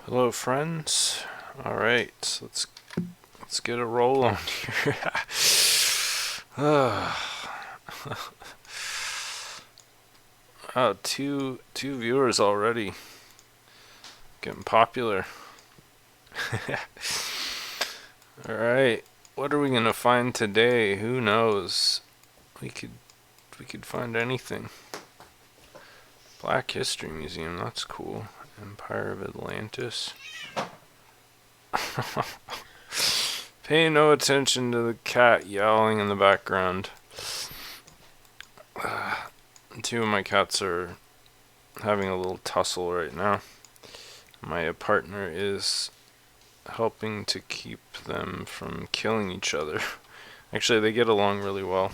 Hello, friends. All right, so let's get a roll on here. Oh, two viewers already. Getting popular. All right, what are we gonna find today? Who knows? We could find anything. Black History Museum. That's cool. Empire of Atlantis. Pay no attention to the cat yowling in the background. Two of my cats are having a little tussle right now. My partner is helping to keep them from killing each other. Actually, they get along really well.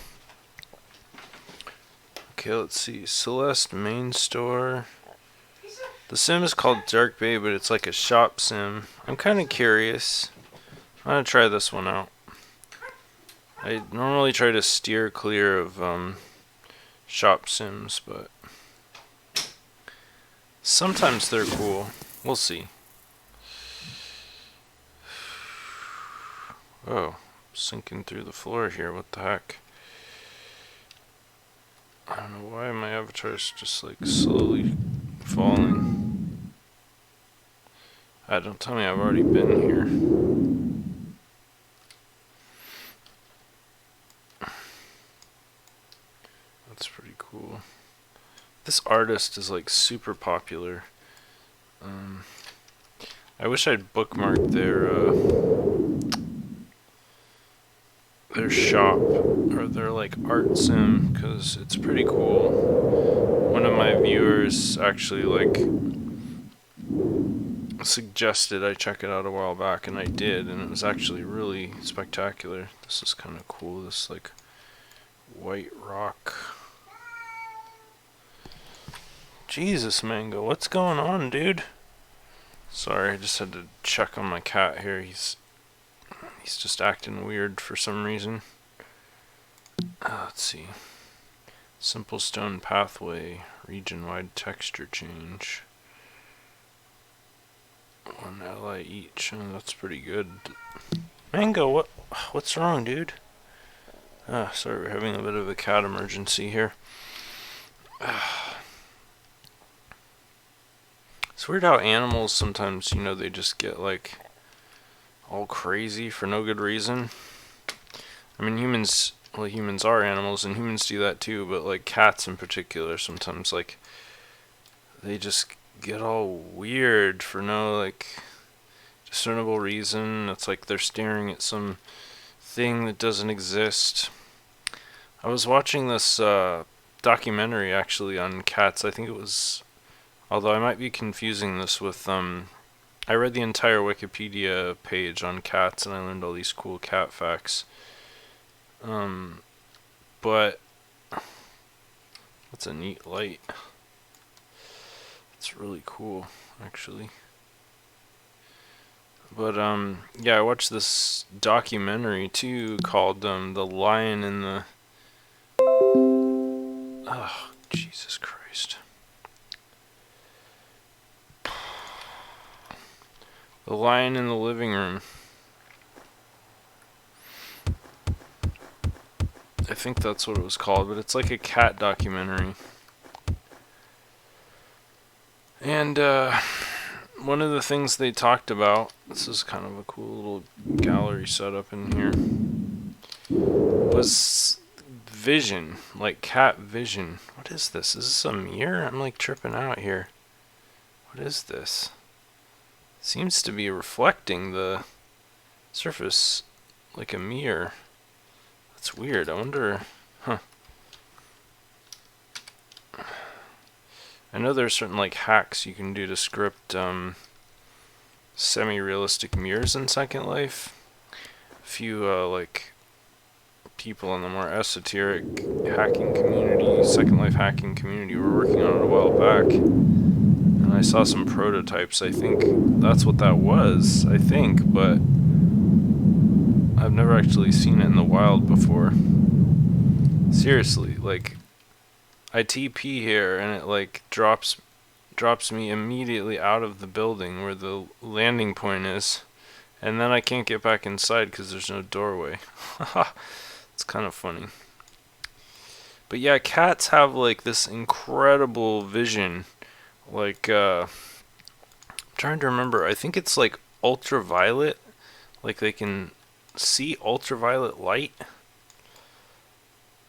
Okay, let's see. Celeste main store. The sim is called Dark Bay, but it's like a shop sim. I'm kind of curious. I'm gonna try this one out. I normally try to steer clear of shop sims, but sometimes they're cool. We'll see. Oh, sinking through the floor here. What the heck? I don't know why my avatar's just like slowly falling. Don't tell me I've already been here. That's pretty cool. This artist is like super popular. I wish I'd bookmarked their shop or their like art sim, because it's pretty cool. One of my viewers actually like suggested I check it out a while back, and I did, and it was actually really spectacular. This is kind of cool. This like white rock. Jesus, Mango, what's going on, dude? Sorry, I just had to check on my cat here. He's just acting weird for some reason. Let's see. Simple stone pathway, region-wide texture change. 1 ally each. Oh, that's pretty good. Mango, what's wrong, dude? Sorry, we're having a bit of a cat emergency here. It's weird how animals sometimes, they just get like all crazy for no good reason. I mean, humans are animals, and humans do that too, but like cats in particular, sometimes like they just get all weird for no like discernible reason. It's like they're staring at some thing that doesn't exist. I was watching this documentary actually on cats. I think it was, although I might be confusing this with I read the entire Wikipedia page on cats, and I learned all these cool cat facts. But that's a neat light. It's really cool, actually. But yeah, I watched this documentary too called "The Lion in the." Oh, Jesus Christ. The Lion in the Living Room. I think that's what it was called, but it's like a cat documentary. And one of the things they talked about, this is kind of a cool little gallery setup in here, was vision, like cat vision. What is this? Is this a mirror? I'm like tripping out here. What is this? Seems to be reflecting the surface like a mirror. That's weird. I wonder, I know there's certain like hacks you can do to script semi-realistic mirrors in Second Life. A few like people in the more esoteric hacking community, Second Life hacking community, were working on it a while back. And I saw some prototypes. I think that's what that was, but I've never actually seen it in the wild before. Seriously, like I TP here and it like drops drops me immediately out of the building where the landing point is, and then I can't get back inside because there's no doorway. It's kind of funny. But yeah, cats have like this incredible vision. Like, I'm trying to remember, I think it's like ultraviolet. Like they can see ultraviolet light.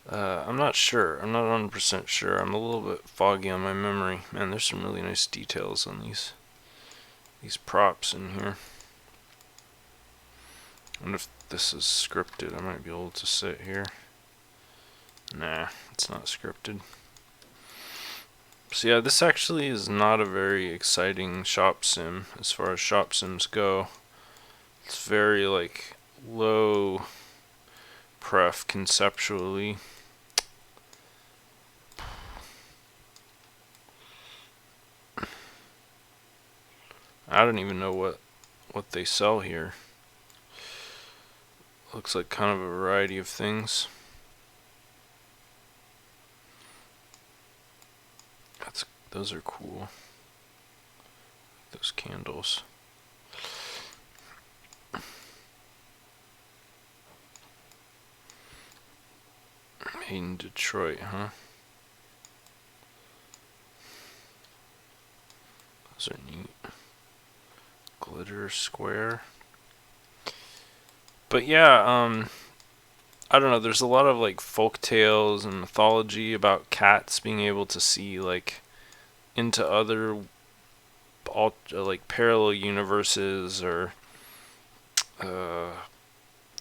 I'm not sure. I'm not 100% sure. I'm a little bit foggy on my memory. Man, there's some really nice details on these props in here. I wonder if this is scripted. I might be able to sit here. Nah, it's not scripted. So yeah, this actually is not a very exciting shop sim as far as shop sims go. It's very like low pref conceptually. I don't even know what they sell here. Looks like kind of a variety of things. Those are cool. Those candles. Made in Detroit, huh? Those are neat. Glitter square. But yeah, I don't know, there's a lot of like folk tales and mythology about cats being able to see like into other like parallel universes, or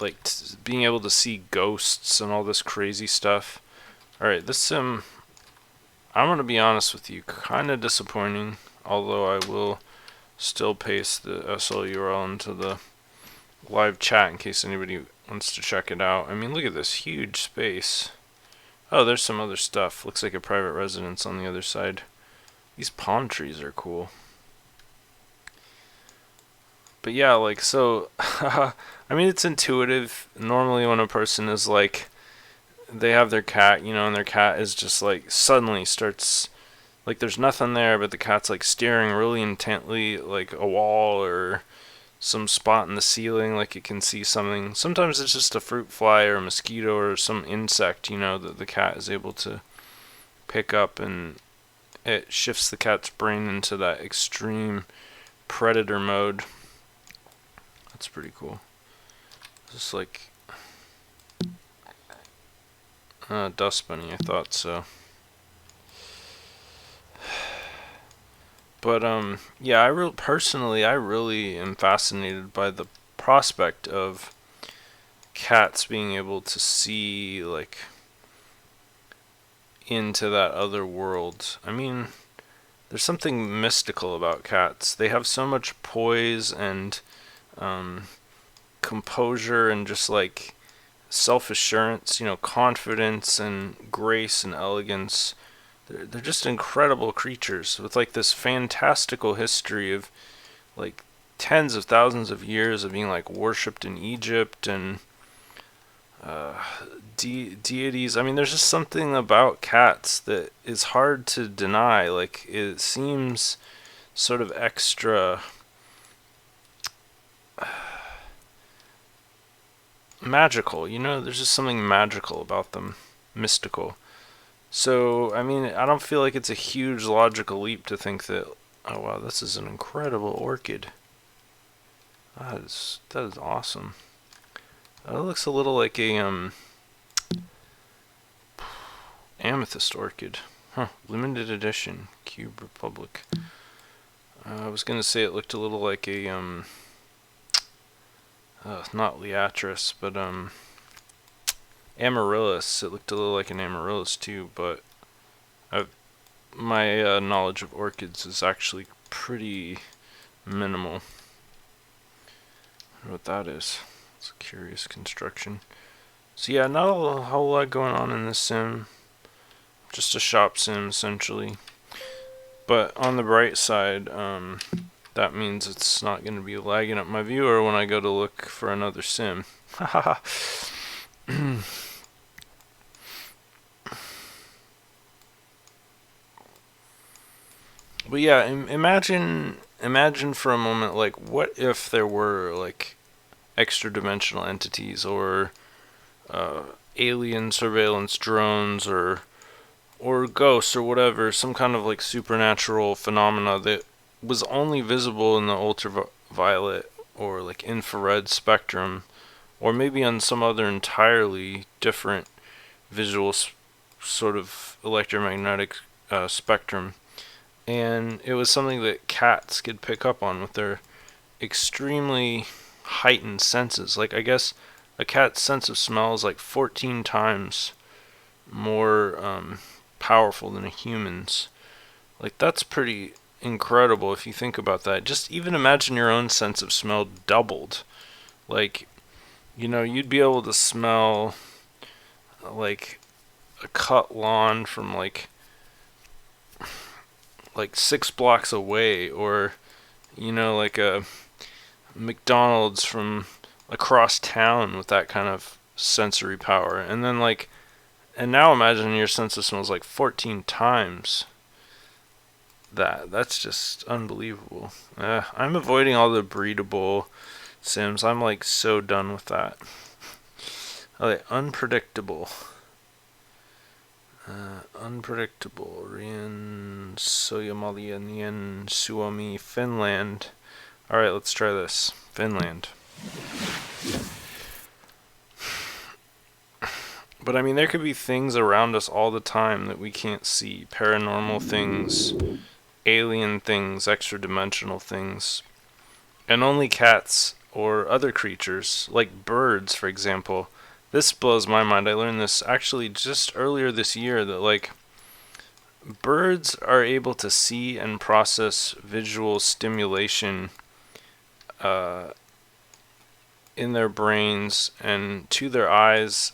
like being able to see ghosts and all this crazy stuff. Alright, this sim, I'm gonna be honest with you, kind of disappointing, although I will still paste the SL URL into the live chat in case anybody wants to check it out. I mean, look at this huge space. Oh, there's some other stuff. Looks like a private residence on the other side. These palm trees are cool. But yeah, like, so, I mean, it's intuitive. Normally when a person is like, they have their cat, you know, and their cat is just like, suddenly starts, like, there's nothing there, but the cat's like staring really intently, like a wall or some spot in the ceiling, like it can see something. Sometimes it's just a fruit fly or a mosquito or some insect, you know, that the cat is able to pick up, and it shifts the cat's brain into that extreme predator mode. That's pretty cool. Just like dust bunny, I thought so. But yeah, personally, I really am fascinated by the prospect of cats being able to see like into that other world. I mean, there's something mystical about cats. They have so much poise and composure and just like self-assurance, you know, confidence and grace and elegance. They're just incredible creatures with like this fantastical history of like tens of thousands of years of being like worshipped in Egypt and deities. I mean, there's just something about cats that is hard to deny. Like, it seems sort of extra magical, you know? There's just something magical about them, mystical. So, I mean, I don't feel like it's a huge logical leap to think that, oh wow, this is an incredible orchid. That is awesome. It looks a little like a amethyst orchid. Huh, limited edition, Cube Republic. I was gonna say it looked a little like a not Liatris, but Amaryllis. It looked a little like an Amaryllis too, but my knowledge of orchids is actually pretty minimal. I wonder what that is. It's a curious construction. So yeah, not a whole lot going on in this sim. Just a shop sim, essentially. But on the bright side, that means it's not going to be lagging up my viewer when I go to look for another sim. Haha. But yeah, imagine for a moment, like, what if there were like extra dimensional entities, or uh, alien surveillance drones, or ghosts, or whatever, some kind of like supernatural phenomena that was only visible in the ultraviolet or like infrared spectrum, or maybe on some other entirely different visual sort of electromagnetic spectrum. And it was something that cats could pick up on with their extremely heightened senses. Like, I guess a cat's sense of smell is like 14 times more powerful than a human's. Like, that's pretty incredible if you think about that. Just even imagine your own sense of smell doubled. Like, you'd be able to smell like a cut lawn from like 6 blocks away, or like a McDonald's from across town with that kind of sensory power. And now imagine your sense of smell is like 14 times that. That's just unbelievable. I'm avoiding all the breedable sims. I'm like so done with that. Okay, unpredictable. Unpredictable. Rian Soyamalia Nian Suomi Finland. Alright, let's try this. Finland. But I mean, there could be things around us all the time that we can't see. Paranormal things, alien things, extra dimensional things. And only cats or other creatures, like birds, for example. This blows my mind. I learned this actually just earlier this year, that like birds are able to see and process visual stimulation in their brains and to their eyes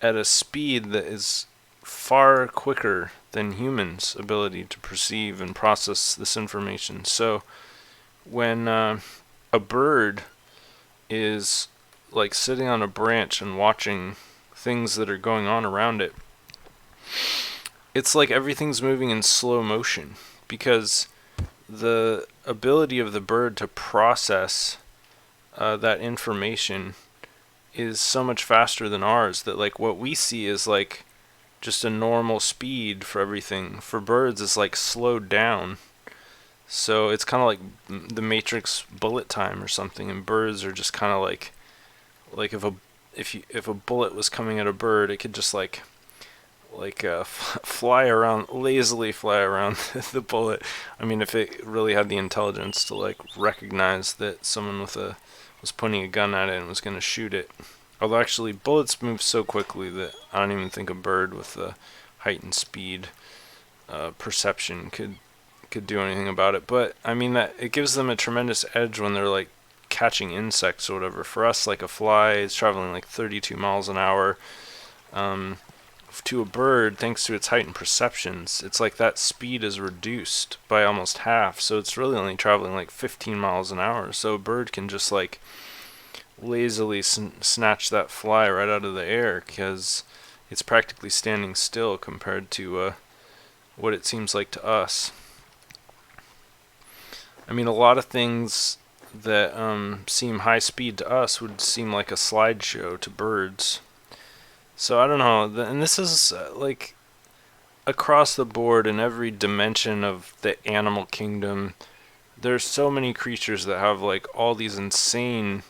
at a speed that is far quicker than humans' ability to perceive and process this information. So when a bird is like sitting on a branch and watching things that are going on around it, it's like everything's moving in slow motion, because the ability of the bird to process that information is so much faster than ours, that like what we see is like just a normal speed for everything. For birds, it's like slowed down. So it's kind of like the Matrix bullet time or something, and birds are just kind of like if a bullet was coming at a bird, it could just fly around, lazily fly around the bullet. I mean, if it really had the intelligence to like recognize that someone was pointing a gun at it and was going to shoot it. Although actually bullets move so quickly that I don't even think a bird with a heightened speed perception could do anything about it. But I mean, that it gives them a tremendous edge when they're like catching insects or whatever. For us, like a fly is traveling like 32 miles an hour. To a bird, thanks to its heightened perceptions, it's like that speed is reduced by almost half. So it's really only traveling like 15 miles an hour. So a bird can just like lazily snatch that fly right out of the air, because it's practically standing still compared to what it seems like to us. I mean, a lot of things that seem high speed to us would seem like a slideshow to birds. So I don't know, and this is like across the board in every dimension of the animal kingdom. There's so many creatures that have like all these insane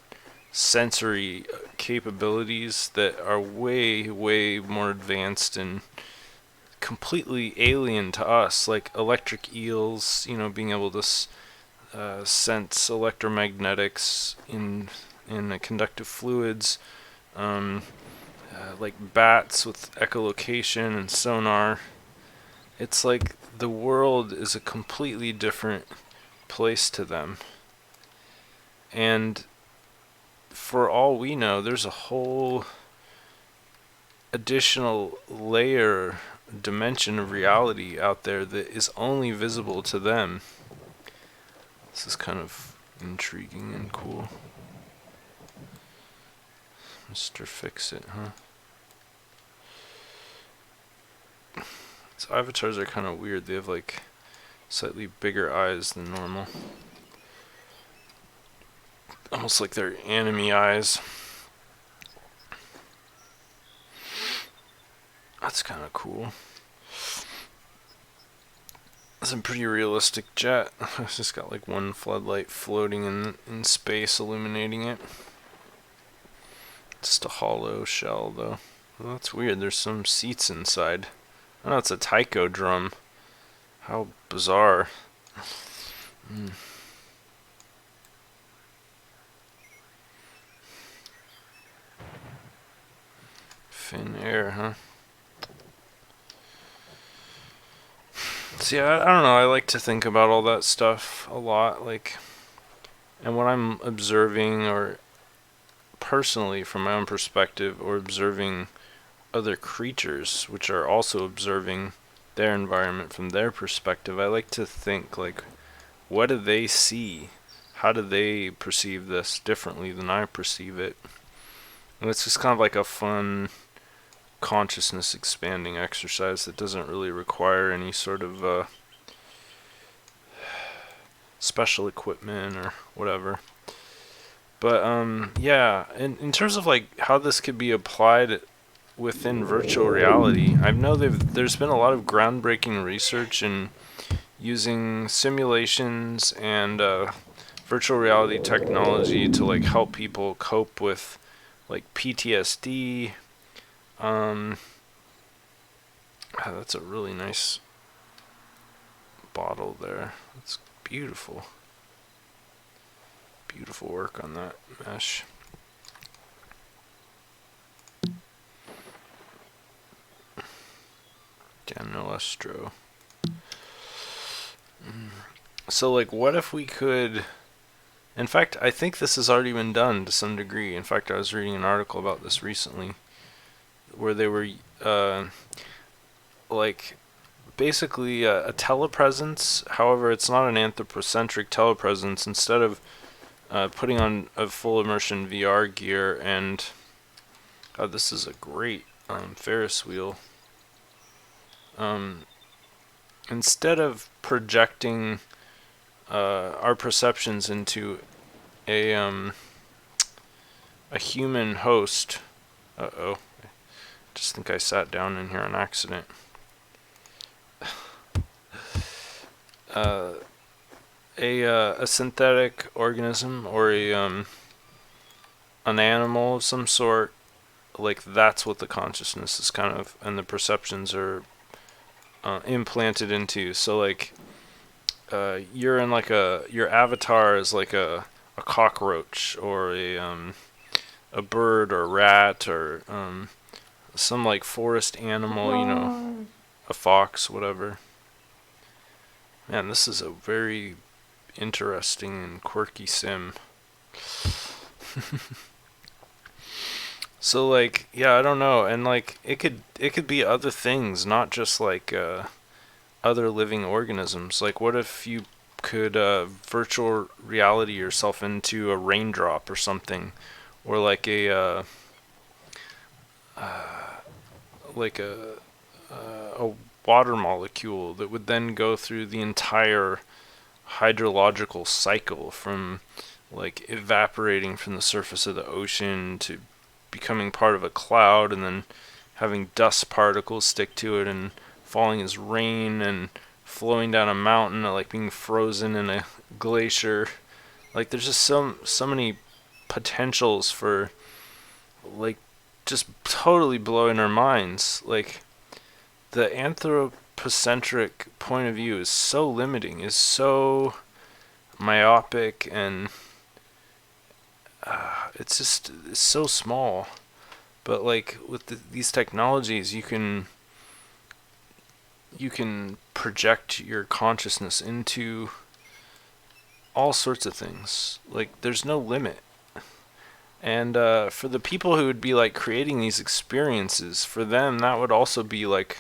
sensory capabilities that are way, way more advanced and completely alien to us. Like electric eels, being able to sense electromagnetics in conductive fluids. Like bats with echolocation and sonar. It's like the world is a completely different place to them. And for all we know, there's a whole additional dimension of reality out there that is only visible to them. This is kind of intriguing and cool. Mr. Fix-It, huh? Its avatars are kind of weird. They have like Slightly bigger eyes than normal. Almost like they're anime eyes. That's kind of cool. It's a pretty realistic jet. It's just got like one floodlight floating in space illuminating it. Just a hollow shell though. Well, that's weird. There's some seats inside. Oh, it's a taiko drum. How bizarre. Fin air, huh? See, I don't know. I like to think about all that stuff a lot. Like, and when I'm observing, or personally from my own perspective, or observing other creatures which are also observing their environment from their perspective, I like to think like, what do they see? How do they perceive this differently than I perceive it? And it's just kind of like a fun consciousness expanding exercise that doesn't really require any sort of special equipment or whatever. But yeah, in terms of like how this could be applied within virtual reality, I know there's been a lot of groundbreaking research in using simulations and virtual reality technology to like help people cope with like PTSD. That's a really nice bottle there. That's beautiful. Beautiful work on that mesh. Danilestro. So, like, what if we could... In fact, I think this has already been done to some degree. In fact, I was reading an article about this recently, where they were, like, basically a telepresence. However, it's not an anthropocentric telepresence. Instead of putting on a full immersion VR gear, and this is a great Ferris wheel. Instead of projecting our perceptions into a human host. Uh-oh. Just think I sat down in here on accident. A synthetic organism, or an animal of some sort, like that's what the consciousness is kind of, and the perceptions are implanted into. So like you're in like your avatar is like a cockroach, or a bird or rat, or some like forest animal, you know, a fox, whatever. Man, this is a very interesting and quirky sim. So like, yeah, I don't know, and like it could be other things, not just like other living organisms. Like, what if you could virtual reality yourself into a raindrop or something, or like a a water molecule that would then go through the entire hydrological cycle, from like evaporating from the surface of the ocean to becoming part of a cloud, and then having dust particles stick to it and falling as rain, and flowing down a mountain, or like being frozen in a glacier. Like, there's just so many potentials for like just totally blowing our minds. Like, the anthropocentric point of view is so limiting, is so myopic, and it's so small. But like with these technologies, you can project your consciousness into all sorts of things. Like, there's no limit. And for the people who would be like creating these experiences, for them that would also be like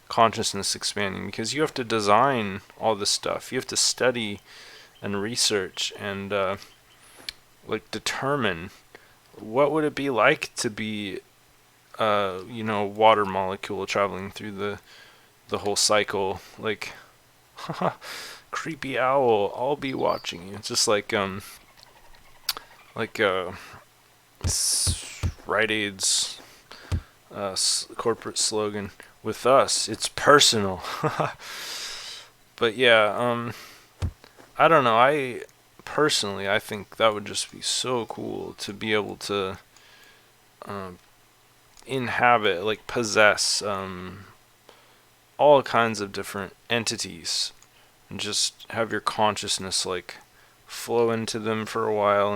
consciousness expanding, because you have to design all this stuff. You have to study and research and like determine what would it be like to be you know, water molecule traveling through the whole cycle. Like, Creepy owl, I'll be watching you. It's just like Rite Aid's corporate slogan. With us, it's personal. But yeah, I don't know. I personally, I think that would just be so cool to be able to inhabit, like possess all kinds of different entities and just have your consciousness like flow into them for a while,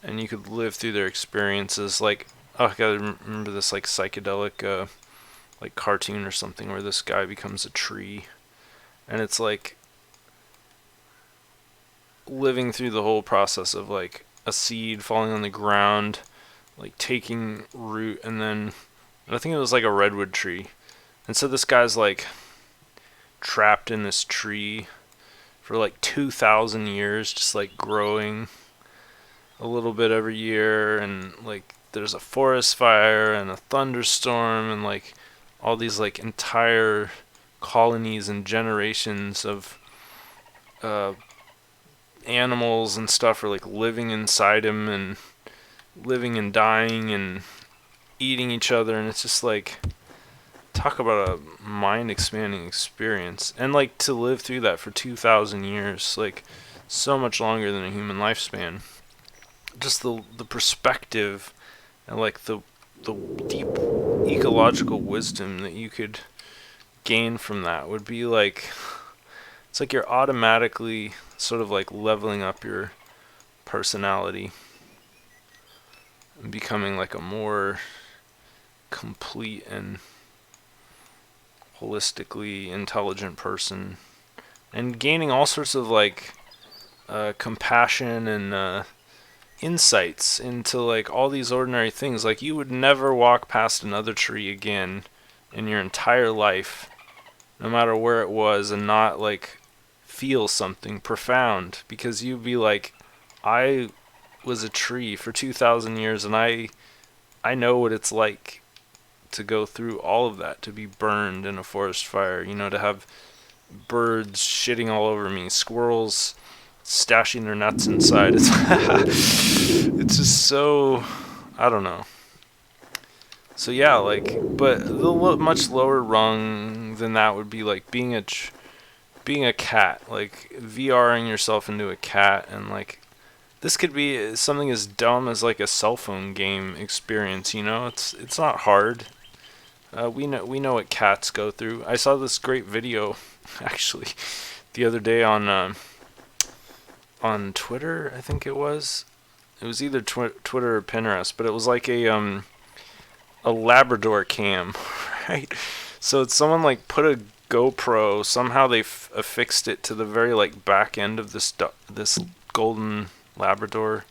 and you could live through their experiences. Like, oh, I gotta remember this like psychedelic like cartoon or something where this guy becomes a tree, and it's like living through the whole process of like a seed falling on the ground, like taking root, and then I think it was like a redwood tree. And so this guy's like trapped in this tree for like 2,000 years, just like growing a little bit every year, and like there's a forest fire and a thunderstorm, and like all these like entire colonies and generations of animals and stuff are like living inside him and living and dying and eating each other, and it's just like, talk about a mind expanding experience. And like to live through that for 2,000 years, like so much longer than a human lifespan. Just the perspective and like the deep ecological wisdom that you could gain from that would be like, it's like you're automatically sort of like leveling up your personality and becoming like a more complete and holistically intelligent person, and gaining all sorts of like compassion and insights into like all these ordinary things. Like you would never walk past another tree again in your entire life, no matter where it was, and not like feel something profound, because you'd be like, I was a tree for 2,000 years, and I know what it's like to go through all of that, to be burned in a forest fire, you know, to have birds shitting all over me, squirrels stashing their nuts inside. It's just so, I don't know. So yeah, like, but much lower rung than that would be like being a cat, like VRing yourself into a cat, and like this could be something as dumb as like a cell phone game experience. You know, it's not hard. We know what cats go through. I saw this great video, actually, the other day on Twitter. I think it was. It was either Twitter or Pinterest, but it was like a Labrador cam, right? So it's someone like put a GoPro. Somehow they affixed it to the very like back end of this golden Labrador.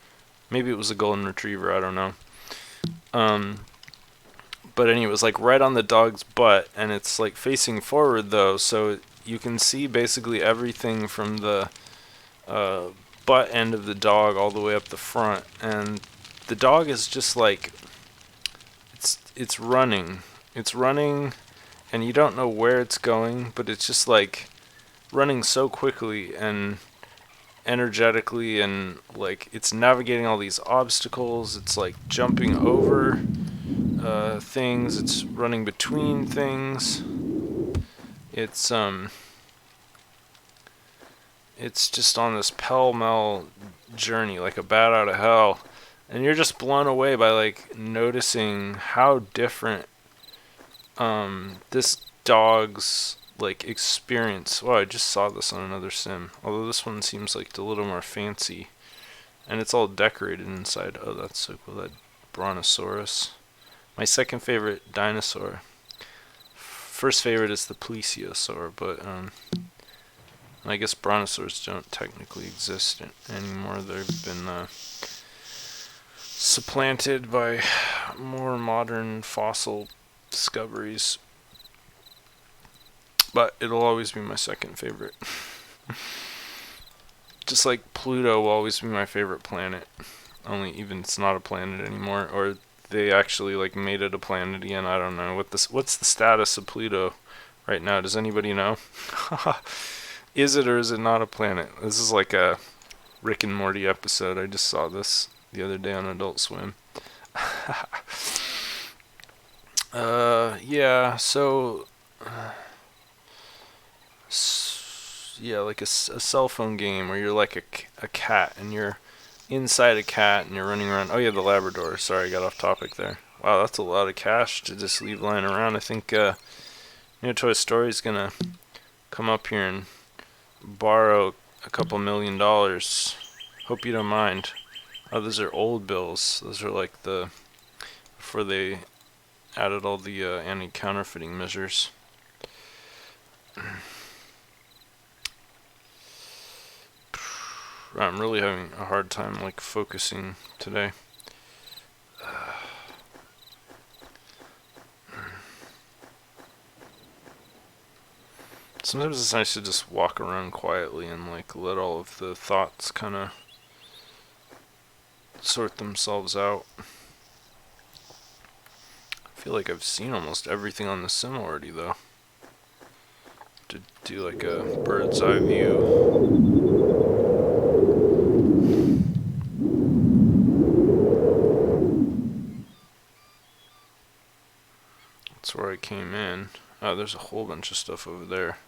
Maybe it was a golden retriever. I don't know. But anyway, it was like right on the dog's butt, and it's like facing forward though, so you can see basically everything from the butt end of the dog all the way up the front, and the dog is just like, it's running, and you don't know where it's going, but it's just like running so quickly and energetically, and like it's navigating all these obstacles. It's like jumping over things. It's running between things. It's just on this pell-mell journey, like a bat out of hell, and you're just blown away by like noticing how different this dog's like experience. Well, I just saw this on another sim, although this one seems like a little more fancy, and it's all decorated inside. Oh, that's so cool. That Brontosaurus, my second favorite dinosaur. First favorite is the plesiosaur, but I guess brontosaurs don't technically exist anymore. They've been supplanted by more modern fossil discoveries. But it'll always be my second favorite. Just like Pluto will always be my favorite planet. Only even it's not a planet anymore, or they actually like made it a planet again. I don't know what's the status of Pluto right now. Does anybody know? Is it or is it not a planet? This is like a Rick and Morty episode. I just saw this the other day on Adult Swim. Yeah, so yeah, like a cell phone game where you're like a cat and you're inside a cat and you're running around. Oh yeah, the Labrador. Sorry, I got off topic there. Wow, that's a lot of cash to just leave lying around. I think Neotoy Story's gonna come up here and borrow a couple $1,000,000. Hope you don't mind. Oh, those are old bills. Those are like the before they added all the anti-counterfeiting measures. I'm really having a hard time like focusing today. Sometimes it's nice to just walk around quietly and like let all of the thoughts kind of sort themselves out. I feel like I've seen almost everything on the sim already though. To do like a bird's eye view. That's where I came in. Oh, there's a whole bunch of stuff over there.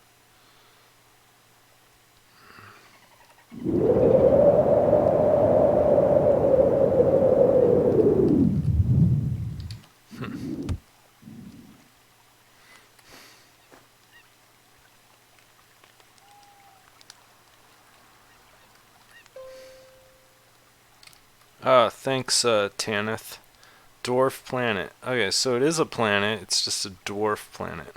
Thanks, Tanith. Dwarf planet. Okay, so it is a planet, it's just a dwarf planet.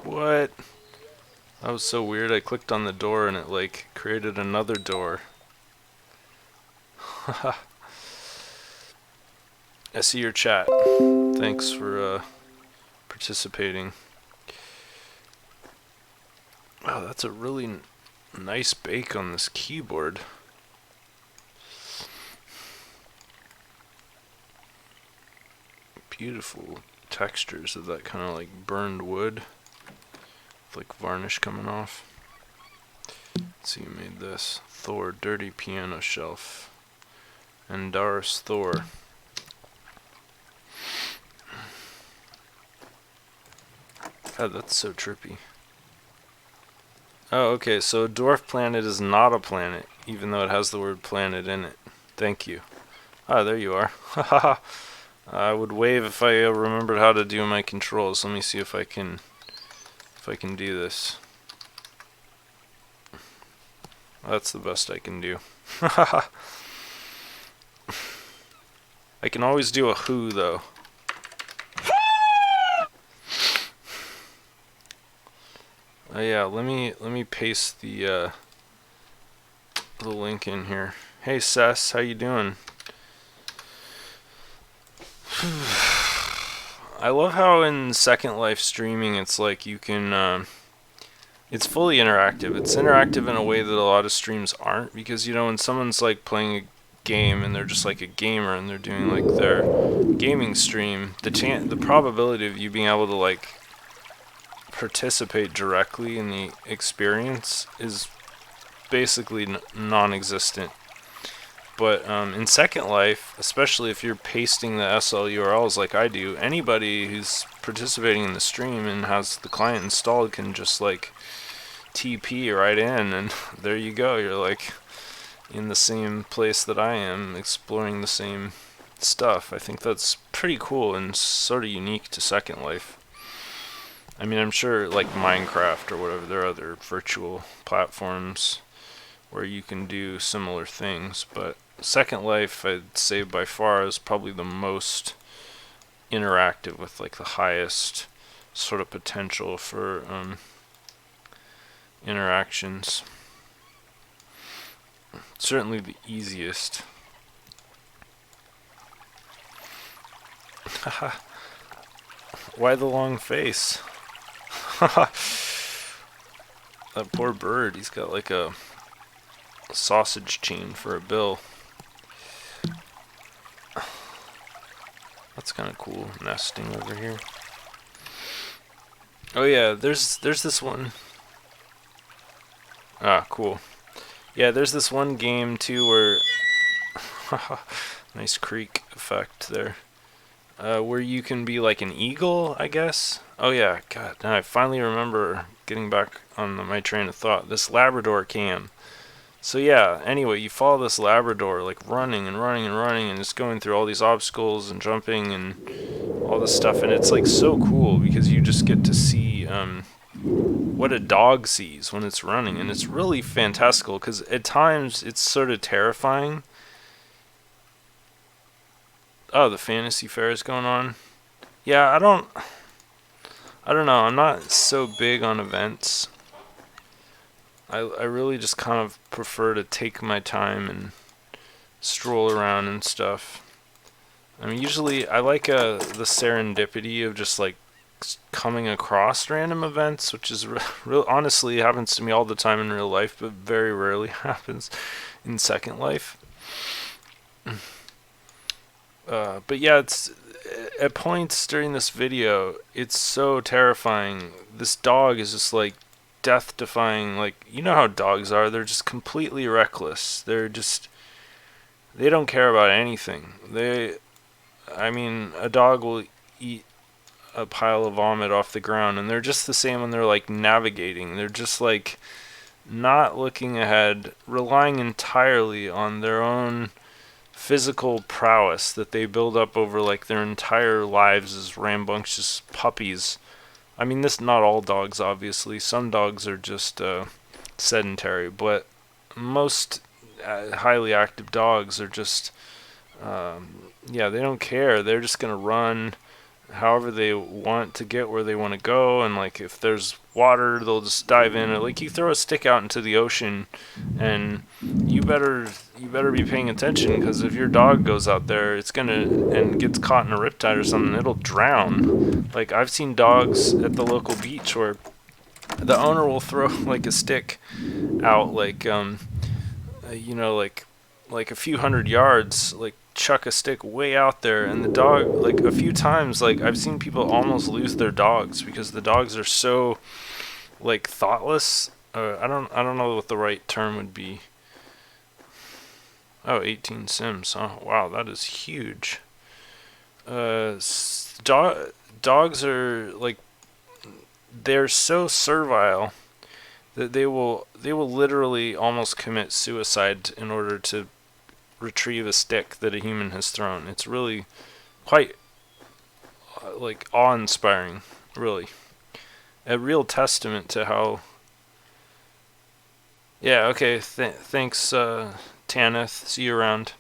What? That was so weird. I clicked on the door and it like created another door. I see your chat. Thanks for participating. Wow, that's a really nice bake on this keyboard. Beautiful textures of that kind of like burned wood. With like varnish coming off. Let's see, you made this. Thor, dirty piano shelf. And Doris Thor. God, that's so trippy. Oh, okay, so a dwarf planet is not a planet, even though it has the word planet in it. Thank you. Ah, there you are. Haha. I would wave if I remembered how to do my controls. Let me see if I can do this. That's the best I can do. I can always do a who though. Yeah, let me paste the link in here. Hey Sess, how you doing? I love how in Second Life streaming it's like you can it's fully interactive. It's interactive in a way that a lot of streams aren't, because you know when someone's like playing a game and they're just like a gamer and they're doing like their gaming stream, the probability of you being able to like participate directly in the experience is basically non-existent. But in Second Life, especially if you're pasting the SL URLs like I do, anybody who's participating in the stream and has the client installed can just like TP right in, and there you go. You're like in the same place that I am, exploring the same stuff. I think that's pretty cool and sort of unique to Second Life. I mean, I'm sure like Minecraft or whatever, there are other virtual platforms where you can do similar things, but Second Life, I'd say by far, is probably the most interactive, with like the highest sort of potential for interactions. Certainly the easiest. Why the long face? That poor bird, he's got like a sausage chain for a bill. That's kind of cool, nesting over here. Oh yeah, there's this one. Ah, cool. Yeah, there's this one game too where nice creek effect there. Where you can be like an eagle, I guess. Oh yeah, God, now I finally remember getting back on my train of thought. This Labrador cam. So yeah, anyway, you follow this Labrador like running and running and running and just going through all these obstacles and jumping and all this stuff, and it's like so cool because you just get to see what a dog sees when it's running, and it's really fantastical because at times it's sort of terrifying. Oh, the fantasy fair is going on. Yeah, I don't know. I'm not so big on events. I really just kind of prefer to take my time and stroll around and stuff. I mean, usually I like the serendipity of just like coming across random events, which is real. Honestly, it happens to me all the time in real life, but very rarely happens in Second Life. But yeah, it's at points during this video, it's so terrifying. This dog is just like death-defying. Like, you know how dogs are? They're just completely reckless. They don't care about anything. I mean, a dog will eat a pile of vomit off the ground, and they're just the same when they're like navigating. They're just like not looking ahead, relying entirely on their own physical prowess that they build up over like their entire lives as rambunctious puppies. I mean, this not all dogs, obviously. Some dogs are just sedentary, but most highly active dogs are just yeah, they don't care. They're just gonna run however they want to get where they want to go, and like if there's water, they'll just dive in. Or like you throw a stick out into the ocean, and you better be paying attention, because if your dog goes out there, it's gonna and gets caught in a riptide or something, it'll drown. Like I've seen dogs at the local beach where the owner will throw like a stick out, like you know, like a few hundred yards, like chuck a stick way out there, and the dog, like a few times, like I've seen people almost lose their dogs because the dogs are so like thoughtless. I don't know what the right term would be. Oh, 18 Sims. Oh wow, that is huge. Dogs are like, they're so servile that they will literally almost commit suicide in order to retrieve a stick that a human has thrown. It's really quite like awe-inspiring, really. A real testament to how. Yeah. Okay. Thanks, Tanith. See you around.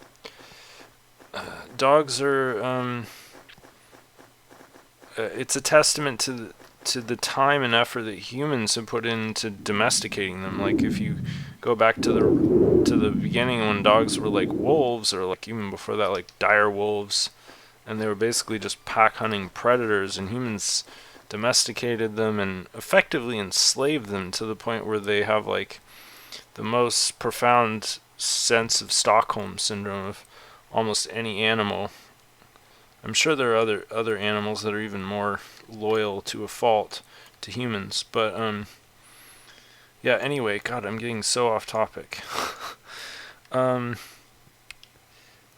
Dogs are. It's a testament to the time and effort that humans have put into domesticating them. Like if you go back to the beginning when dogs were like wolves, or like even before that, like dire wolves, and they were basically just pack hunting predators, and humans domesticated them and effectively enslaved them to the point where they have like the most profound sense of Stockholm syndrome of almost any animal. I'm sure there are other animals that are even more loyal to a fault to humans, but yeah, anyway, God, I'm getting so off topic. Wow,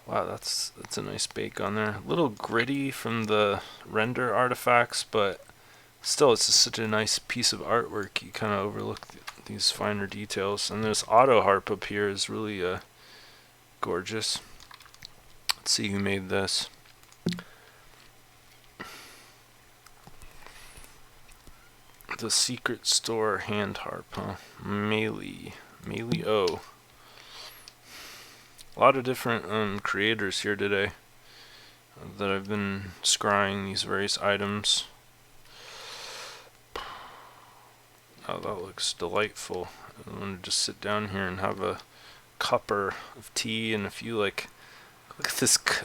that's a nice bake on there. A little gritty from the render artifacts, but still, it's just such a nice piece of artwork. You kind of overlook these finer details. And this auto harp up here is really gorgeous. Let's see who made this. The Secret Store hand harp, huh? Melee O. A lot of different creators here today that I've been scrying these various items. Oh, that looks delightful. I want to just sit down here and have a cupper of tea and a few, like, look at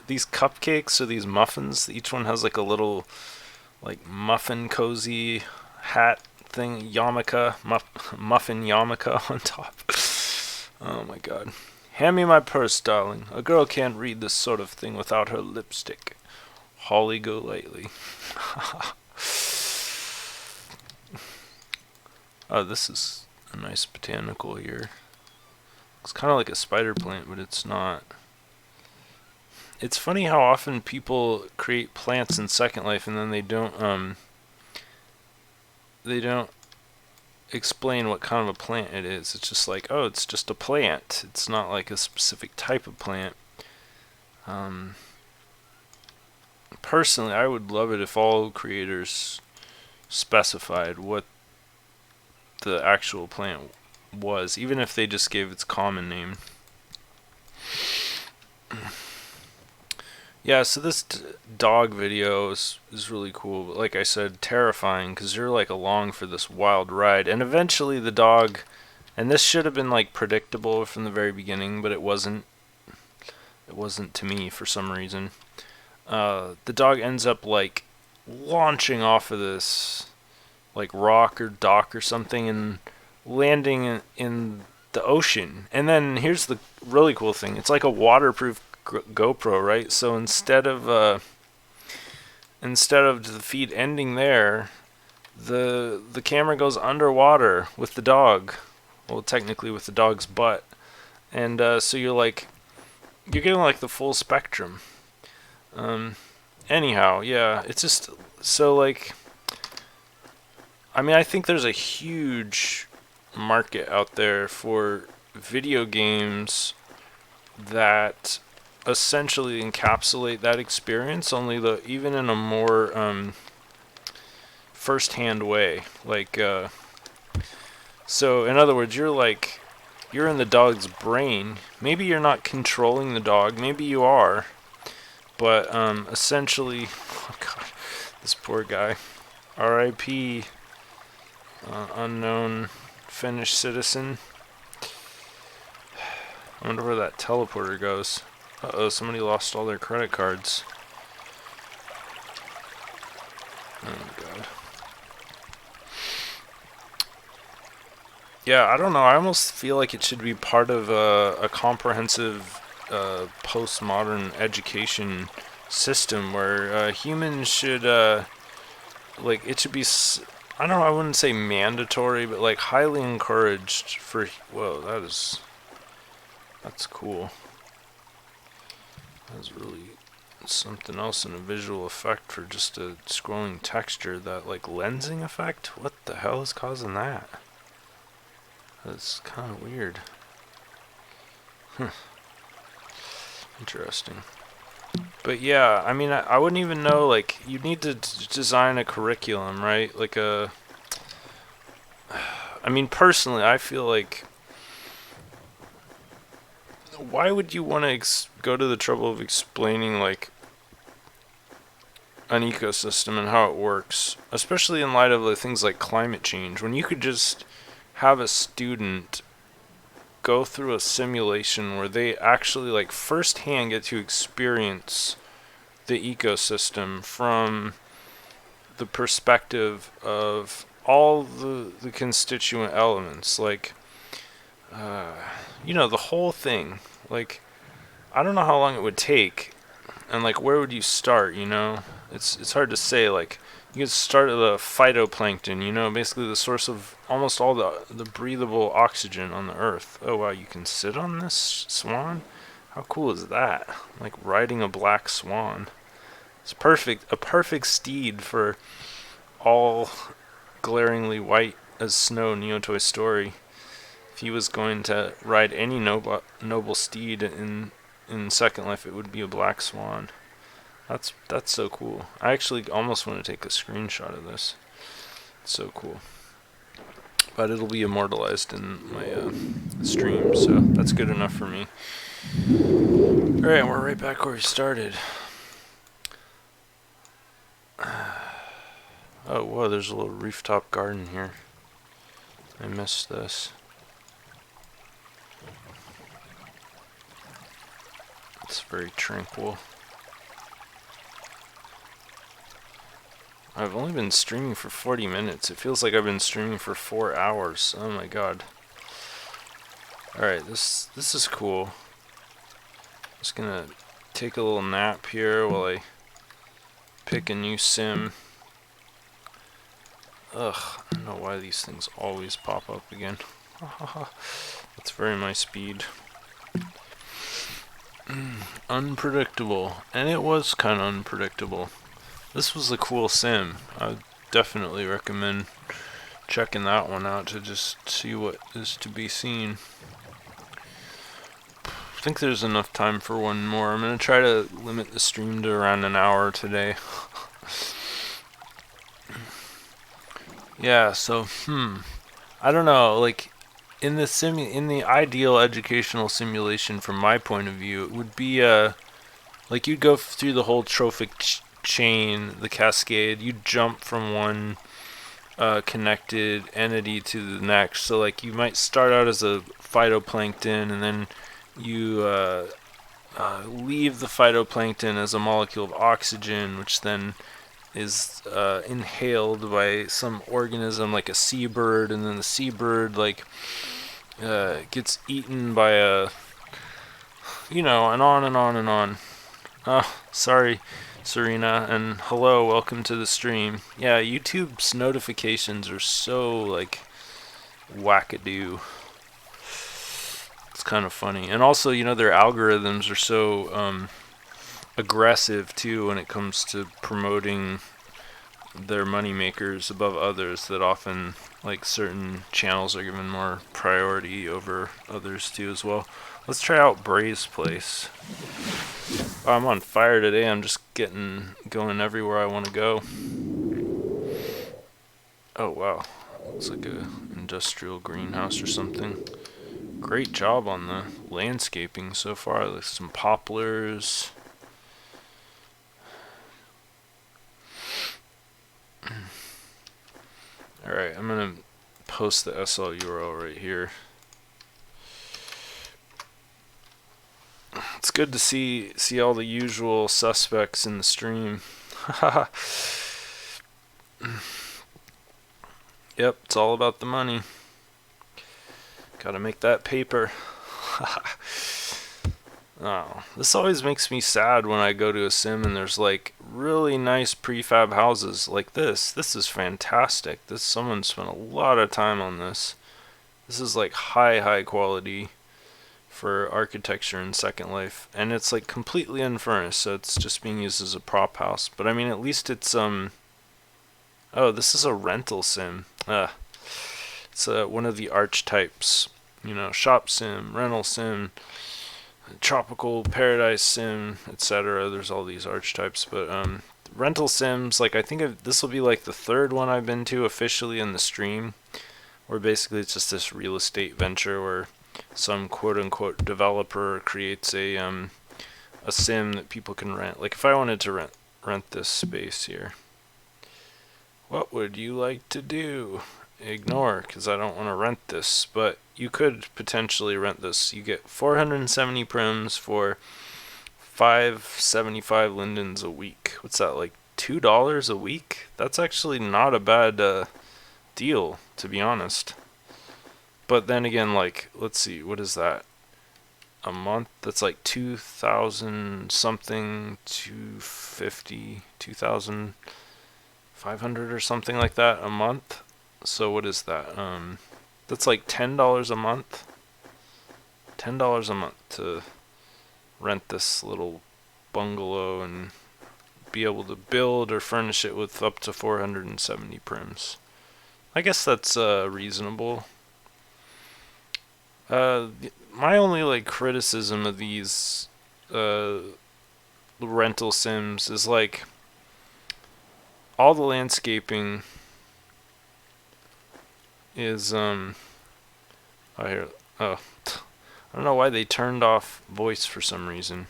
these cupcakes or these muffins. Each one has like a little like muffin cozy hat thing, yarmulke, muffin yarmulke on top. Oh my God. Hand me my purse, darling. A girl can't read this sort of thing without her lipstick. Holly go lightly. Oh, this is a nice botanical here. It's kind of like a spider plant, but it's not. It's funny how often people create plants in Second Life and then they don't explain what kind of a plant it is. It's just like, oh, it's just a plant. It's not like a specific type of plant. Personally, I would love it if all creators specified what the actual plant was, even if they just gave its common name. Yeah, so this dog video is really cool, but like I said, terrifying, because you're like along for this wild ride, and eventually the dog, and this should have been like predictable from the very beginning, but it wasn't. It wasn't to me for some reason. The dog ends up like launching off of this like rock or dock or something and landing in the ocean. And then here's the really cool thing: it's like a waterproof GoPro, right? So instead of the feed ending there, the camera goes underwater with the dog. Well, technically with the dog's butt, and so you're getting like the full spectrum. Anyhow, yeah, it's just so like. I mean, I think there's a huge market out there for video games that essentially encapsulate that experience, only even in a more first-hand way. Like, so in other words, you're in the dog's brain. Maybe you're not controlling the dog. Maybe you are, but essentially, oh god, this poor guy. R.I.P. Unknown Finnish citizen. I wonder where that teleporter goes. Uh-oh, somebody lost all their credit cards. Oh my god. Yeah, I don't know. I almost feel like it should be part of a comprehensive postmodern education system where humans should, like, it should be, I don't know, I wouldn't say mandatory, but like highly encouraged for, whoa, that's cool. That's really something else in a visual effect for just a scrolling texture. That like lensing effect? What the hell is causing that? That's kind of weird. Interesting. But yeah, I mean, I wouldn't even know, like, you'd need to design a curriculum, right? Like I mean, personally, I feel like, why would you want to go to the trouble of explaining, like, an ecosystem and how it works, especially in light of like, things like climate change, when you could just have a student go through a simulation where they actually like firsthand get to experience the ecosystem from the perspective of all the constituent elements, like the whole thing. Like, I don't know how long it would take, and like where would you start, it's hard to say. Like, you could start at the phytoplankton, basically the source of almost all the breathable oxygen on the earth. Oh wow, you can sit on this swan? How cool is that? Like riding a black swan. It's perfect, a perfect steed for all glaringly white as snow Neotoy story. If he was going to ride any noble steed in Second Life, it would be a black swan. That's so cool. I actually almost want to take a screenshot of this. It's so cool. But it'll be immortalized in my stream, so that's good enough for me. Alright, we're right back where we started. Oh, whoa, there's a little rooftop garden here. I missed this. It's very tranquil. I've only been streaming for 40 minutes. It feels like I've been streaming for 4 hours. Oh my god. Alright, this is cool. Just gonna take a little nap here while I pick a new sim. Ugh, I don't know why these things always pop up again. That's very my speed. Unpredictable. And it was kind of unpredictable. This was a cool sim. I would definitely recommend checking that one out to just see what is to be seen. I think there's enough time for one more. I'm going to try to limit the stream to around an hour today. Yeah, so, I don't know, like, in the ideal educational simulation from my point of view, it would be, like, you'd go through the whole trophic chain, the cascade, you'd jump from one connected entity to the next. So, like, you might start out as a phytoplankton, and then you leave the phytoplankton as a molecule of oxygen, which then is inhaled by some organism like a seabird, and then the seabird like gets eaten by a, you know, and on and on and on. Oh, sorry, Serena, and hello, welcome to the stream. Yeah, YouTube's notifications are so like wackadoo. It's kind of funny, and also, you know, their algorithms are so aggressive too when it comes to promoting their money makers above others, that often like certain channels are given more priority over others too as well. Let's try out Bray's place. Oh, I'm on fire today. I'm just going everywhere I want to go. Oh wow, looks like a industrial greenhouse or something. Great job on the landscaping so far. There's some poplars. Alright, I'm gonna post the SL URL right here. It's good to see all the usual suspects in the stream. Yep, it's all about the money. Gotta make that paper. Oh, this always makes me sad when I go to a sim and there's like really nice prefab houses like this. This is fantastic. Someone spent a lot of time on this. This is like high quality for architecture in Second Life, and it's like completely unfurnished, so it's just being used as a prop house. But I mean, at least it's oh, this is a rental sim. It's one of the archetypes, you know, shop sim, rental sim, tropical paradise sim, etc. There's all these archetypes, but rental sims, like I think this will be like the third one I've been to officially in the stream, where basically it's just this real estate venture where some quote-unquote developer creates a sim that people can rent. Like if I wanted to rent this space here, what would you like to do? Ignore, because I don't want to rent this, but you could potentially rent this. You get 470 prims for 575 lindens a week. What's that, like $2 a week? That's actually not a bad deal, to be honest. But then again, like, let's see, what is that? A month? That's like 2,000 something, 250, 2,500 or something like that a month. So what is that? That's like $10 a month. $10 a month to rent this little bungalow and be able to build or furnish it with up to 470 prims. I guess that's reasonable. My only like criticism of these rental sims is like all the landscaping is I don't know why they turned off voice for some reason.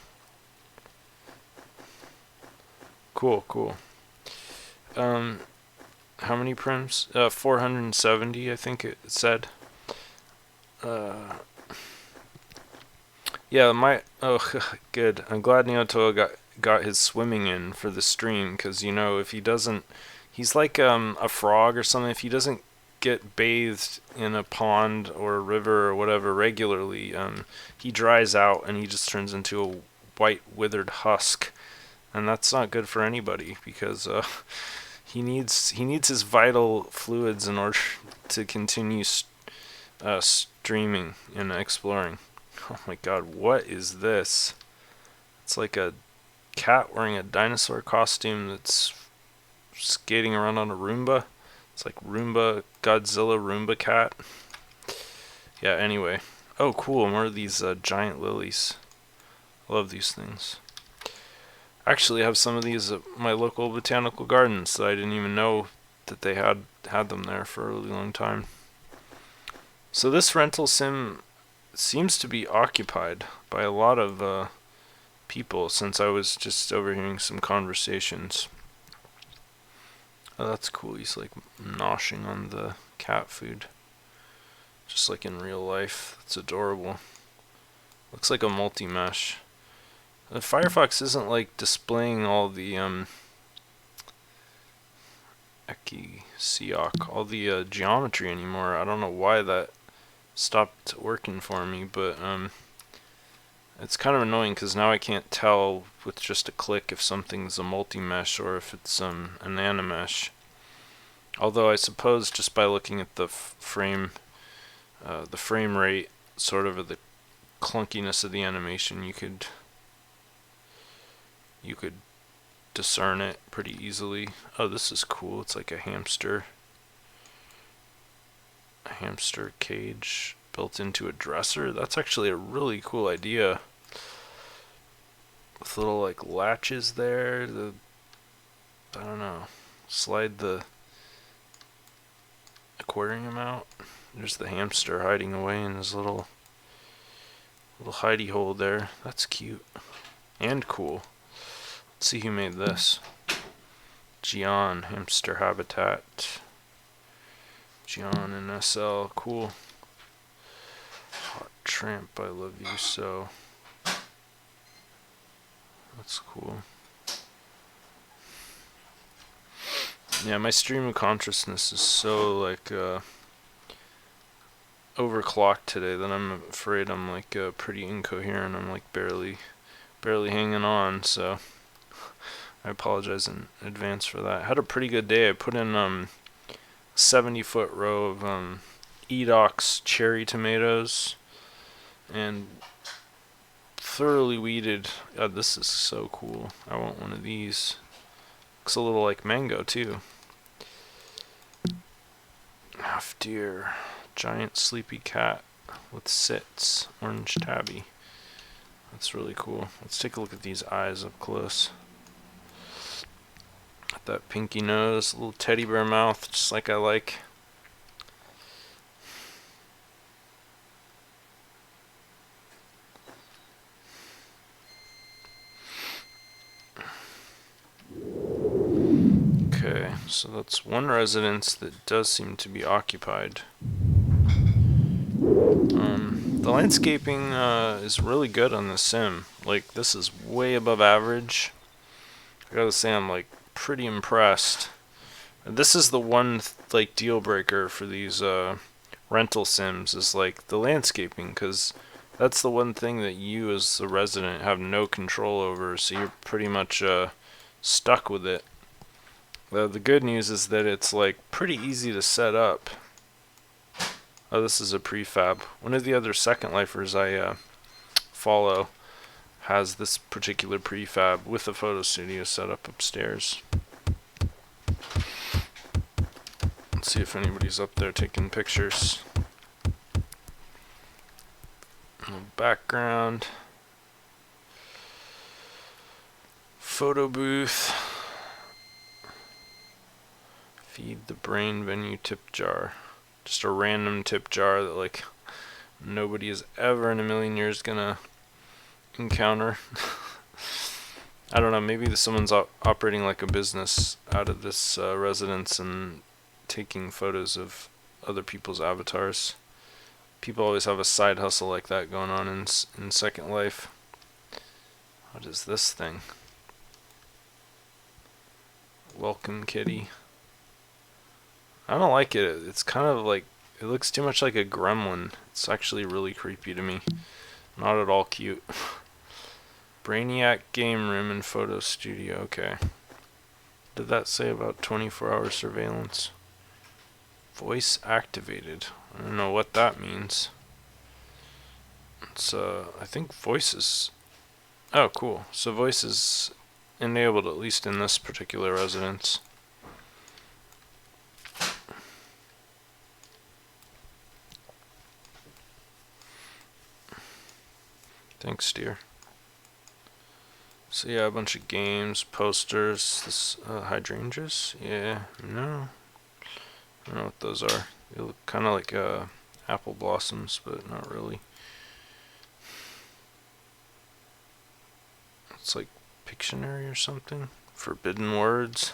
Cool. How many prims? 470, I think it said. Yeah, good. I'm glad Neotoy got his swimming in for the stream, because, you know, if he doesn't, he's like a frog or something. If he doesn't get bathed in a pond or a river or whatever regularly, he dries out and he just turns into a white withered husk, and that's not good for anybody because he needs his vital fluids in order to continue streaming and exploring. Oh my god, what is this? It's like a cat wearing a dinosaur costume that's skating around on a Roomba. It's like Roomba, Godzilla Roomba cat. Yeah, anyway. Oh, cool, more of these giant lilies. I love these things. I actually have some of these at my local botanical gardens that I didn't even know that they had them there for a really long time. So this rental sim seems to be occupied by a lot of people since I was just overhearing some conversations. Oh, that's cool. He's like noshing on the cat food. Just like in real life. That's adorable. Looks like a multi-mesh. Firefox isn't like displaying all the all the geometry anymore. I don't know why that stopped working for me, but it's kind of annoying because now I can't tell with just a click if something's a multi-mesh or if it's an animesh. Although I suppose just by looking at the frame rate, sort of the clunkiness of the animation, you could discern it pretty easily. Oh, this is cool. It's like a hamster cage built into a dresser. That's actually a really cool idea. With little like latches there. I don't know. Slide the aquarium out. There's the hamster hiding away in his little hidey hole there. That's cute and cool. Let's see who made this. Gian Hamster Habitat. Gian and SL, cool. Hot Tramp, I love you so. That's cool. Yeah, my stream of consciousness is so like overclocked today that I'm afraid I'm like pretty incoherent. I'm like barely hanging on, so I apologize in advance for that. I had a pretty good day. I put in 70-foot row of Edox cherry tomatoes and thoroughly weeded. God, this is so cool. I want one of these. Looks a little like mango too. Half deer, giant sleepy cat with sits, orange tabby. That's really cool. Let's take a look at these eyes up close. Got that pinky nose, little teddy bear mouth, just like I like. Okay, so that's one residence that does seem to be occupied. The landscaping is really good on the sim. Like, this is way above average. I gotta say, I'm like pretty impressed. This is the one like deal breaker for these rental sims is like the landscaping, because that's the one thing that you as the resident have no control over, so you're pretty much stuck with it. The good news is that it's like pretty easy to set up. Oh, this is a prefab. One of the other Second Lifers I follow has this particular prefab with a photo studio set up upstairs. Let's see if anybody's up there taking pictures. Background. Photo booth. Feed the brain venue tip jar. Just a random tip jar that like nobody is ever in a million years gonna encounter. I don't know, maybe someone's operating like a business out of this residence and taking photos of other people's avatars. People always have a side hustle like that going on in Second Life. What is this thing? Welcome kitty. I don't like it. It's kind of like, it looks too much like a gremlin. It's actually really creepy to me. Not at all cute. Brainiac game room and photo studio. Okay. Did that say about 24-hour surveillance? Voice activated. I don't know what that means. It's I think voice is... Oh, cool. So voice is enabled at least in this particular residence. Thanks, dear. So yeah, a bunch of games, posters. This hydrangeas? Yeah, no. I don't know what those are. They look kind of like apple blossoms, but not really. It's like Pictionary or something. Forbidden words.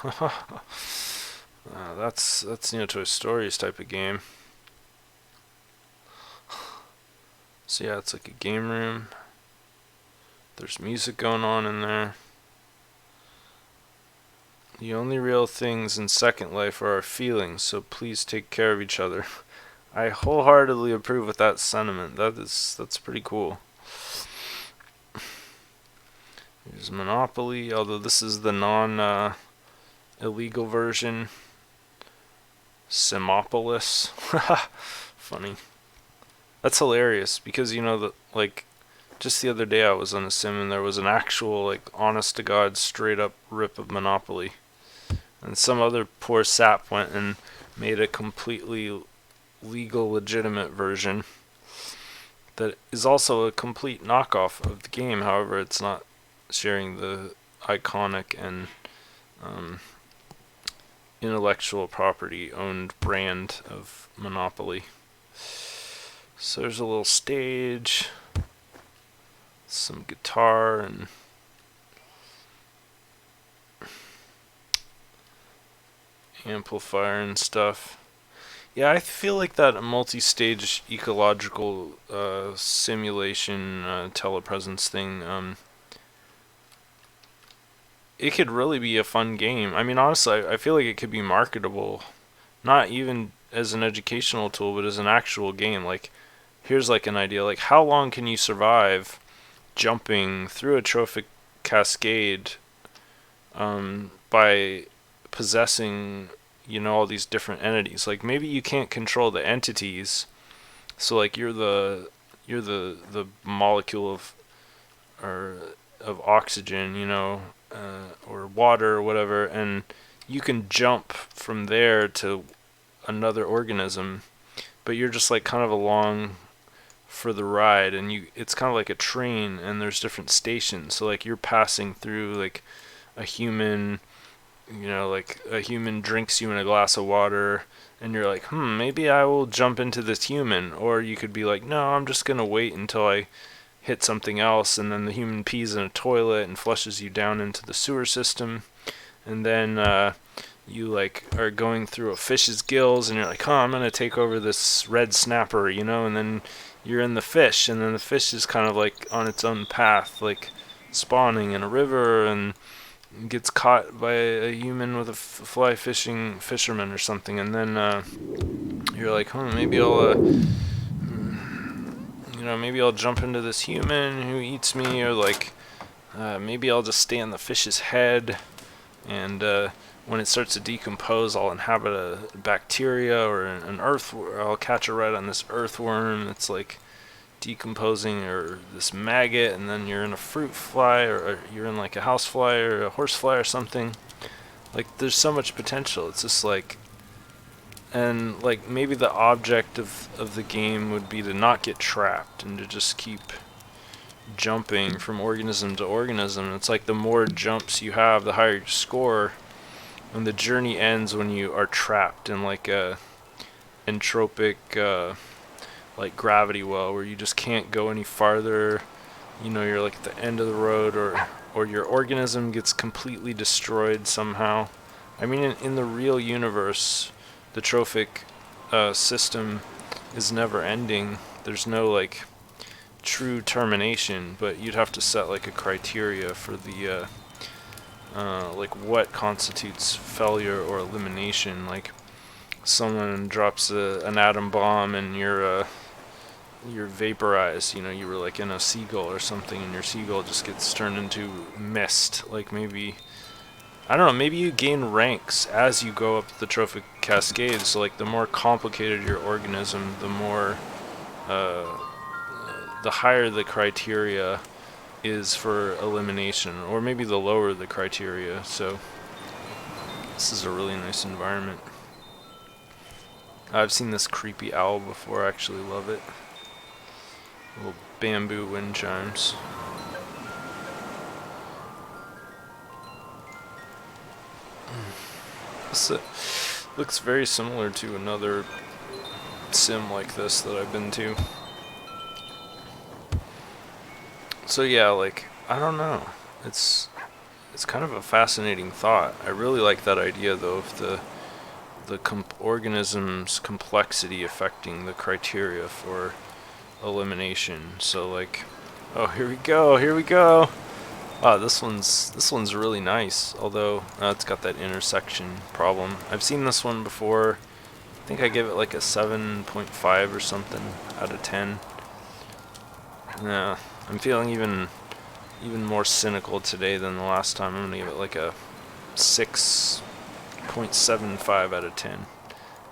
That's Neotoy Stories type of game. So yeah, it's like a game room. There's music going on in there. The only real things in Second Life are our feelings, so please take care of each other. I wholeheartedly approve of that sentiment. That's pretty cool. Here's Monopoly, although this is the non-illegal version. Simopolis. Funny. That's hilarious because, you know, like, just the other day I was on a sim and there was an actual, like, honest to God, straight up rip of Monopoly. And some other poor sap went and made a completely legal, legitimate version that is also a complete knockoff of the game. However, it's not sharing the iconic and intellectual property owned brand of Monopoly. So there's a little stage, some guitar, and amplifier and stuff. Yeah, I feel like that multi-stage ecological simulation telepresence thing, it could really be a fun game. I mean, honestly, I feel like it could be marketable, not even as an educational tool, but as an actual game. Like, here's like an idea. Like, how long can you survive jumping through a trophic cascade by possessing, you know, all these different entities? Like, maybe you can't control the entities, so like you're the molecule of oxygen, you know, or water or whatever, and you can jump from there to another organism, but you're just like kind of along for the ride, and it's kind of like a train, and there's different stations, so like you're passing through like a human, you know, like a human drinks you in a glass of water, and you're like, maybe I will jump into this human. Or you could be like, no, I'm just gonna wait until I hit something else, and then the human pees in a toilet and flushes you down into the sewer system, and then you like are going through a fish's gills, and you're like, I'm gonna take over this red snapper, you know, and then you're in the fish, and then the fish is kind of like on its own path, like spawning in a river, and gets caught by a human with a fly fishing fisherman or something, and then you're like, maybe I'll maybe I'll jump into this human who eats me, or like maybe I'll just stay on the fish's head, and when it starts to decompose, I'll inhabit a bacteria or an I'll catch a ride on this earthworm that's like decomposing, or this maggot, and then you're in a fruit fly, or you're in like a house fly or a horse fly or something. Like, there's so much potential. It's just like, and like maybe the object of the game would be to not get trapped and to just keep jumping from organism to organism. It's like the more jumps you have, the higher your score, and the journey ends when you are trapped in like a entropic like gravity well, where you just can't go any farther. You know, you're like at the end of the road, or your organism gets completely destroyed somehow. I mean, in the real universe, the trophic system is never ending. There's no like true termination, but you'd have to set like a criteria for the like what constitutes failure or elimination. Like, someone drops an atom bomb in your you're vaporized. You know, you were like in a seagull or something, and your seagull just gets turned into mist. Like maybe, I don't know, maybe you gain ranks as you go up the trophic cascade. So like the more complicated your organism, uh, the higher the criteria is for elimination, or maybe the lower the criteria. So this is a really nice environment. I've seen this creepy owl before. I actually love it. Little bamboo wind chimes. This looks very similar to another sim like this that I've been to. So yeah, like, I don't know. It's kind of a fascinating thought. I really like that idea though of the organism's complexity affecting the criteria for elimination. So like, oh, here we go, here we go. Wow, this one's really nice. Although it's got that intersection problem. I've seen this one before. I think I gave it like a 7.5 or something out of 10. Yeah, I'm feeling even more cynical today than the last time. I'm gonna give it like a 6.75 out of 10.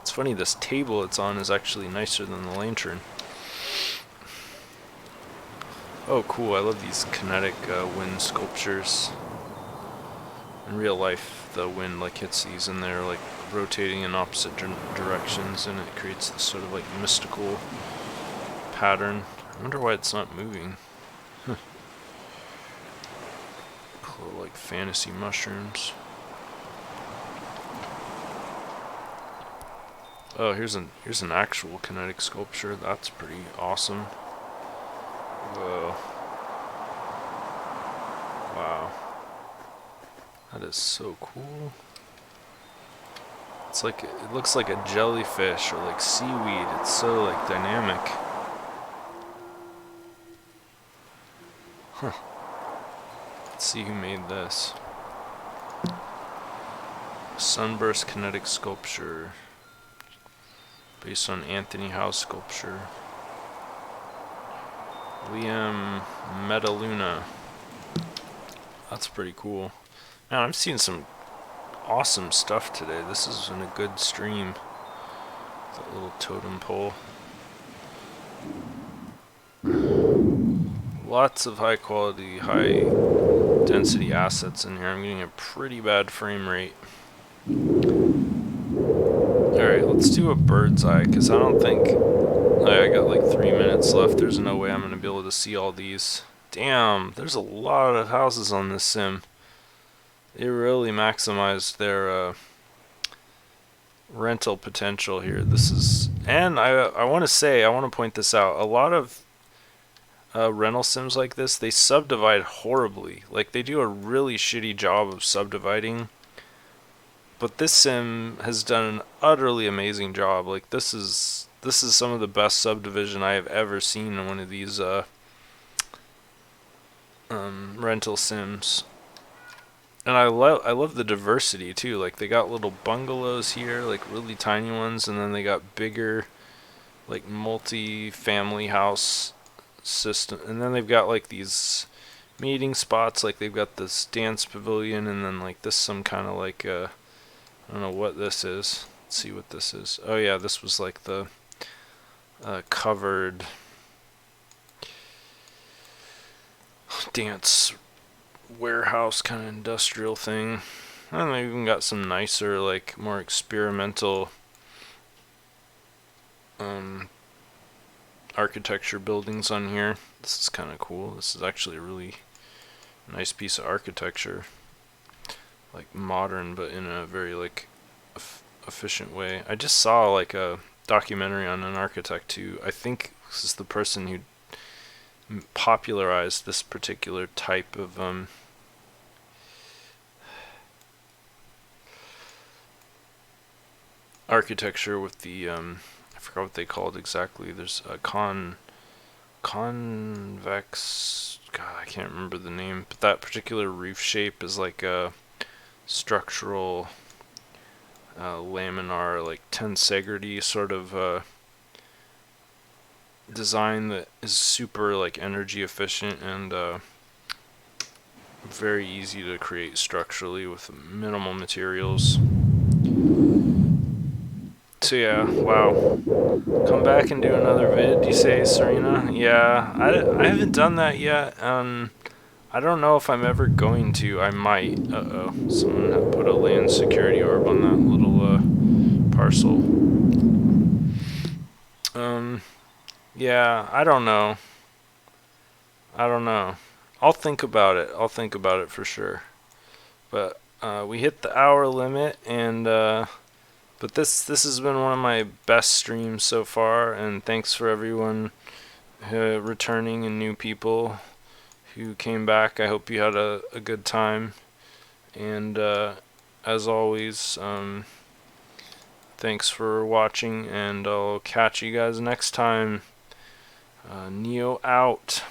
It's funny, this table it's on is actually nicer than the lantern. Oh cool, I love these kinetic wind sculptures. In real life, the wind like hits these and they're like rotating in opposite directions, and it creates this sort of like mystical pattern. I wonder why it's not moving. Huh. Little like fantasy mushrooms. Oh, here's an actual kinetic sculpture. That's pretty awesome. Whoa. Wow. That is so cool. It's like, it looks like a jellyfish or like seaweed. It's so like dynamic. Huh. Let's see who made this. Sunburst kinetic sculpture. Based on Anthony Howe's sculpture. Liam Metaluna. That's pretty cool. Man, I'm seeing some awesome stuff today. This has been a good stream. That little totem pole. Lots of high quality, high density assets in here. I'm getting a pretty bad frame rate. Alright, let's do a bird's eye, because I don't think... I got like 3 minutes left. There's no way I'm going to be able to see all these. Damn, there's a lot of houses on this sim. They really maximized their rental potential here. This is... And I want to point this out. A lot of rental sims like this, they subdivide horribly. Like, they do a really shitty job of subdividing. But this sim has done an utterly amazing job. Like, this is some of the best subdivision I have ever seen in one of these rental sims. And I love the diversity too. Like, they got little bungalows here, like really tiny ones, and then they got bigger, like multi-family house system. And then they've got like these meeting spots. Like, they've got this dance pavilion, and then like this some kind of like I don't know what this is. Let's see what this is. Oh yeah, this was like the covered dance warehouse kind of industrial thing. And they even got some nicer, like more experimental architecture buildings on here. This is kind of cool. This is actually a really nice piece of architecture. Like modern, but in a very like efficient way. I just saw like a documentary on an architect who, I think this is the person who popularized this particular type of architecture with the I forgot what they called exactly. There's a convex, God, I can't remember the name, but that particular roof shape is like a structural laminar, like tensegrity sort of design that is super like energy efficient and very easy to create structurally with minimal materials. So yeah, wow. Come back and do another vid, you say, Serena? Yeah, I haven't done that yet. I don't know if I'm ever going to. I might. Uh-oh. Someone put a land security orb on that little parcel. Yeah, I don't know. I don't know. I'll think about it. I'll think about it for sure. But we hit the hour limit, and but this has been one of my best streams so far, and thanks for everyone returning and new people who came back. I hope you had a good time, and as always, thanks for watching, and I'll catch you guys next time. Neo out.